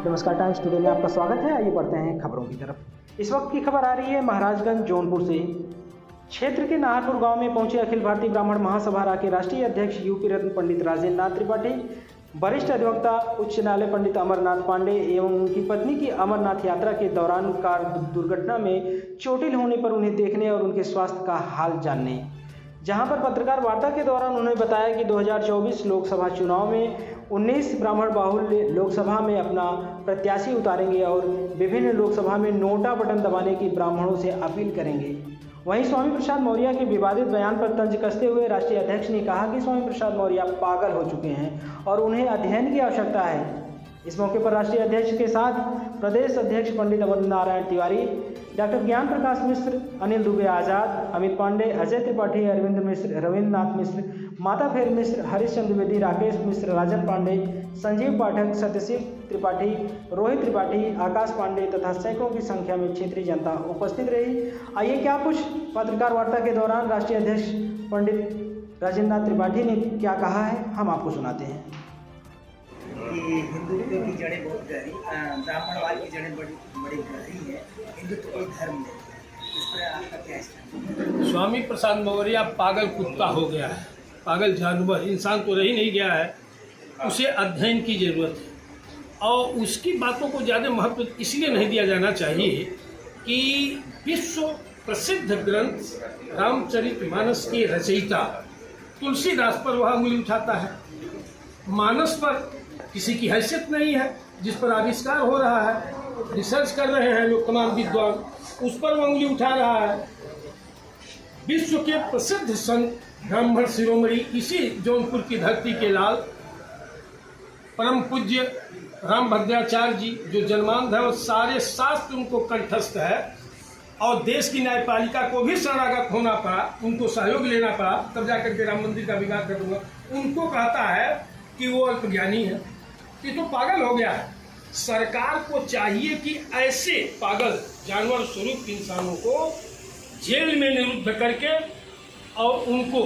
नमस्कार, times today में आपका स्वागत है। आइए बढ़ते हैं खबरों की तरफ। इस वक्त की खबर आ रही है महाराजगंज जौनपुर से। क्षेत्र के नाहरपुर गांव में पहुंचे अखिल भारतीय ब्राह्मण महासभा के राष्ट्रीय अध्यक्ष यूपी रत्न पंडित राजेंद्र नाथ त्रिपाठी, वरिष्ठ अधिवक्ता उच्च न्यायालय पंडित अमरनाथ पांडे एवं उनकी पत्नी की अमरनाथ यात्रा के दौरान कार दुर्घटना में चोटिल होने पर उन्हें देखने और उनके स्वास्थ्य का हाल जानने, जहां पर पत्रकार वार्ता के दौरान उन्होंने बताया कि 2024 लोकसभा चुनाव में 19 ब्राह्मण बाहुल्य लोकसभा में अपना प्रत्याशी उतारेंगे और विभिन्न लोकसभा में नोटा बटन दबाने की ब्राह्मणों से अपील करेंगे। वहीं स्वामी प्रसाद मौर्य के विवादित बयान पर तंज कसते हुए राष्ट्रीय अध्यक्ष ने कहा कि स्वामी प्रसाद मौर्य पागल हो चुके हैं और उन्हें अध्ययन की आवश्यकता है। इस मौके पर राष्ट्रीय अध्यक्ष के साथ प्रदेश अध्यक्ष पंडित अमर नारायण तिवारी, डॉक्टर ज्ञान प्रकाश मिश्र, अनिल दुबे आज़ाद, अमित पांडे, अजय त्रिपाठी, अरविंद मिश्र, रविंद्र नाथ मिश्र, माता फेर मिश्र, हरिश्चंद्र द्विवेदी, राकेश मिश्र, राजन पांडे, संजीव पाठक, सत्यशील त्रिपाठी, रोहित त्रिपाठी, आकाश पांडे तथा सैकड़ों की संख्या में क्षेत्रीय जनता उपस्थित रही। आइए क्या कुछ पत्रकार वार्ता के दौरान राष्ट्रीय अध्यक्ष पंडित राजेंद्र नाथ त्रिपाठी ने क्या कहा है, हम आपको सुनाते हैं। हिंदुत्व की जड़ें बहुत गहरी, ब्राह्मणवाद की जड़ें बड़ी गहरी है। हिंदुत्व कोई धर्म नहीं है। इस पर आपका क्या स्टैंड है? स्वामी प्रसाद मौर्य पागल कुत्ता हो गया है, पागल जानवर, इंसान तो रही नहीं गया है। उसे अध्ययन की जरूरत है और उसकी बातों को ज़्यादा महत्व इसलिए नहीं दिया जाना चाहिए कि विश्व प्रसिद्ध ग्रंथ रामचरितमानस के रचयिता तुलसीदास पर वह उंगली उठाता है। मानस पर किसी की हैसियत नहीं है, जिस पर आविष्कार हो रहा है, रिसर्च कर रहे हैं लोग तमाम विद्वान, उस पर वो उंगली उठा रहा है। विश्व के प्रसिद्ध संत ब्राह्मण शिरोमणि इसी जौनपुर की धरती के लाल परम पूज्य रामभद्राचार्य जी, जो जन्मांध है और सारे शास्त्र उनको कंठस्थ है और देश की न्यायपालिका को भी शरणागत होना पड़ा, उनको सहयोग लेना पड़ा, तब जाकर के राम मंदिर का विकास कर दूंगा। उनको कहता है कि वो अल्पज्ञानी है, ये तो पागल हो गया है। सरकार को चाहिए कि ऐसे पागल जानवर स्वरूप इंसानों को जेल में निरुद्ध करके और उनको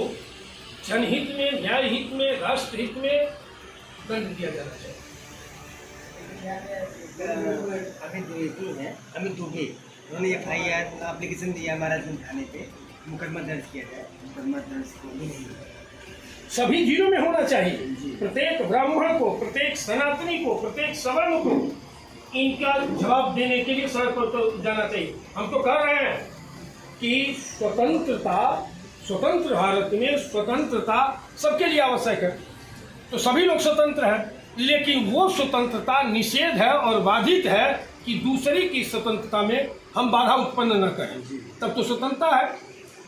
जनहित में, न्याय हित में, राष्ट्र हित में दंड दिया जाना चाहिए। अमित दुबे उन्होंने FIR एप्लीकेशन दिया महाराजगंज थाने पे, मुकदमा दर्ज किया है। मुकदमा दर्ज नहीं है, सभी जिलों में होना चाहिए। प्रत्येक ब्राह्मण को, प्रत्येक सनातनी को, प्रत्येक सवर्ण को इनका जवाब देने के लिए सड़क पर तो जाना चाहिए। हम तो कह रहे हैं कि स्वतंत्र भारत में स्वतंत्रता सबके लिए आवश्यक है, तो सभी लोग स्वतंत्र हैं, लेकिन वो स्वतंत्रता निषेध है और बाधित है कि दूसरी की स्वतंत्रता में हम बाधा उत्पन्न न करें, तब तो स्वतंत्रता है।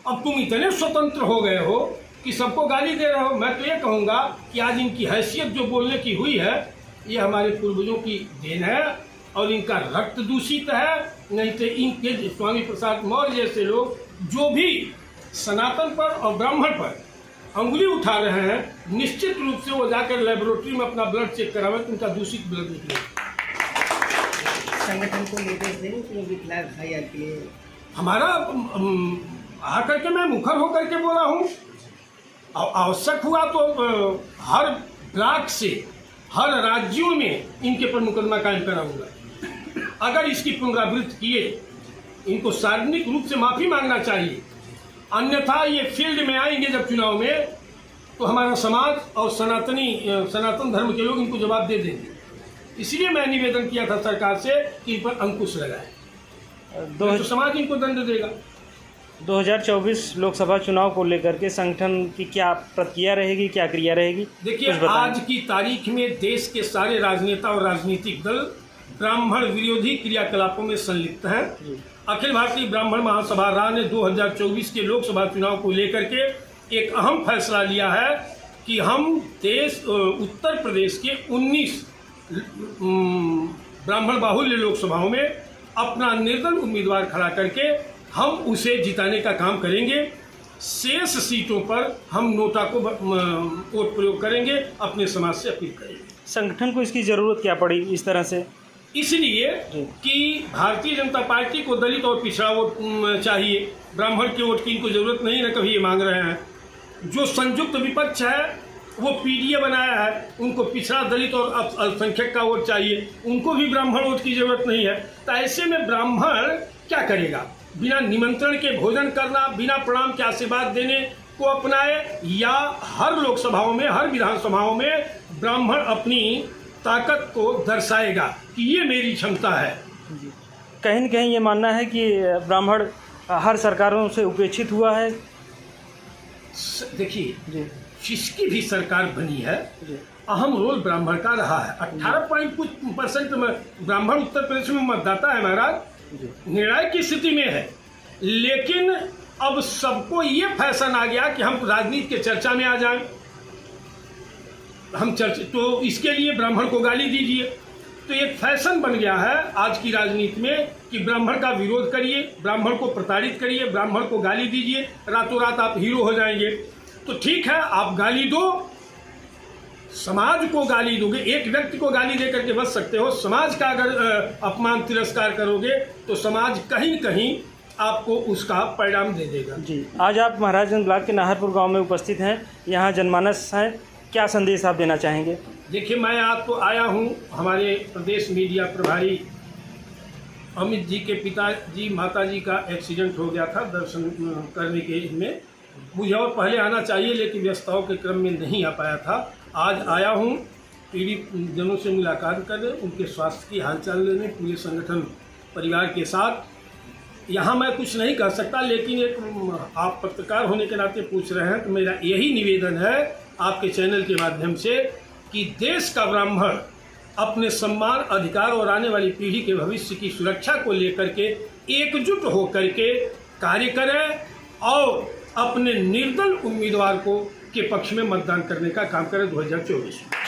अब तुम इतने स्वतंत्र हो गए हो कि सबको गाली दे रहे हो। मैं तो ये कहूँगा कि आज इनकी हैसियत जो बोलने की हुई है, ये हमारे पूर्वजों की देन है और इनका रक्त दूषित है। नहीं तो इनके स्वामी प्रसाद मौर्य जैसे लोग जो भी सनातन पर और ब्राह्मण पर अंगुली उठा रहे हैं, निश्चित रूप से वो जाकर लेबोरेटरी में अपना ब्लड चेक करावे तो उनका दूषित ब्लड निकले। संगठन को निर्देश देंगे कि उनके खिलाफ FIR के लिए हमारा आकर के मैं मुखर होकर के बोला हूँ, आवश्यक हुआ तो हर ब्लॉक से हर राज्यों में इनके पर मुकदमा कायम कराऊंगा। अगर इसकी पुनरावृत्ति किए, इनको सार्वजनिक रूप से माफी मांगना चाहिए, अन्यथा ये फील्ड में आएंगे जब चुनाव में तो हमारा समाज और सनातन धर्म के लोग इनको जवाब दे देंगे। इसलिए मैं निवेदन किया था सरकार से कि इन पर अंकुश लगाए, तो समाज इनको दंड देगा। 2024 लोकसभा चुनाव को लेकर के संगठन की क्या प्रक्रिया रहेगी, क्या क्रिया रहेगी? देखिए, आज की तारीख में देश के सारे राजनेता और राजनीतिक दल ब्राह्मण विरोधी क्रियाकलापों में संलिप्त हैं। अखिल भारतीय ब्राह्मण महासभा रा ने 2024 के लोकसभा चुनाव को लेकर के एक अहम फैसला लिया है कि हम उत्तर प्रदेश के 19 ब्राह्मण बाहुल्य लोकसभाओं में अपना निर्दल उम्मीदवार खड़ा करके हम उसे जिताने का काम करेंगे। शेष सीटों पर हम नोटा को वोट प्रयोग करेंगे, अपने समाज से अपील करेंगे। संगठन को इसकी ज़रूरत क्या पड़ी इस तरह से? इसलिए कि भारतीय जनता पार्टी को दलित और पिछड़ा वोट चाहिए, ब्राह्मण के वोट की इनको जरूरत नहीं है, कभी ये मांग रहे हैं। जो संयुक्त विपक्ष है वो पीडीए बनाया है, उनको पिछड़ा दलित और अल्पसंख्यक का वोट चाहिए, उनको भी ब्राह्मण वोट की जरूरत नहीं है। तो ऐसे में ब्राह्मण क्या करेगा? बिना निमंत्रण के भोजन करना, बिना प्रणाम के आशीर्वाद देने को अपनाए, या हर लोकसभाओं में, हर विधानसभाओं में ब्राह्मण अपनी ताकत को दर्शाएगा कि ये मेरी क्षमता है। कहीं न कहीं ये मानना है कि ब्राह्मण हर सरकारों से उपेक्षित हुआ है। देखिए, जिसकी भी सरकार बनी है, अहम रोल ब्राह्मण का रहा है। 18% ब्राह्मण उत्तर प्रदेश में मतदाता है महाराज, निर्णायक की स्थिति में है। लेकिन अब सबको ये फैशन आ गया कि हम राजनीति के चर्चा में आ जाएं, तो इसके लिए ब्राह्मण को गाली दीजिए। तो एक फैशन बन गया है आज की राजनीति में कि ब्राह्मण का विरोध करिए, ब्राह्मण को प्रताड़ित करिए, ब्राह्मण को गाली दीजिए, रातों रात आप हीरो हो जाएंगे। तो ठीक है, आप गाली दो, समाज को गाली दोगे, एक व्यक्ति को गाली दे करके बच सकते हो। समाज का अगर अपमान तिरस्कार करोगे तो समाज कहीं न कहीं आपको उसका परिणाम दे देगा। जी, आज आप महाराजगंज ब्लॉक के नाहरपुर गांव में उपस्थित हैं, यहाँ जनमानस हैं, क्या संदेश आप देना चाहेंगे? देखिए, मैं आज तो आया हूँ, हमारे प्रदेश मीडिया प्रभारी अमित जी के पिताजी माताजी का एक्सीडेंट हो गया था, दर्शन करने के इसमें मुझे और पहले आना चाहिए, लेकिन व्यस्तताओं के क्रम में नहीं आ पाया था। आज आया हूँ पीड़ित जनों से मुलाकात करने, उनके स्वास्थ्य की हालचाल लेने, पूरे संगठन परिवार के साथ। यहाँ मैं कुछ नहीं कर सकता, लेकिन एक आप पत्रकार होने के नाते पूछ रहे हैं, तो मेरा यही निवेदन है आपके चैनल के माध्यम से कि देश का ब्राह्मण अपने सम्मान, अधिकार और आने वाली पीढ़ी के भविष्य की सुरक्षा को लेकर के एकजुट होकर के कार्य करें और अपने निर्दल उम्मीदवार को के पक्ष में मतदान करने का काम करें 2024 में।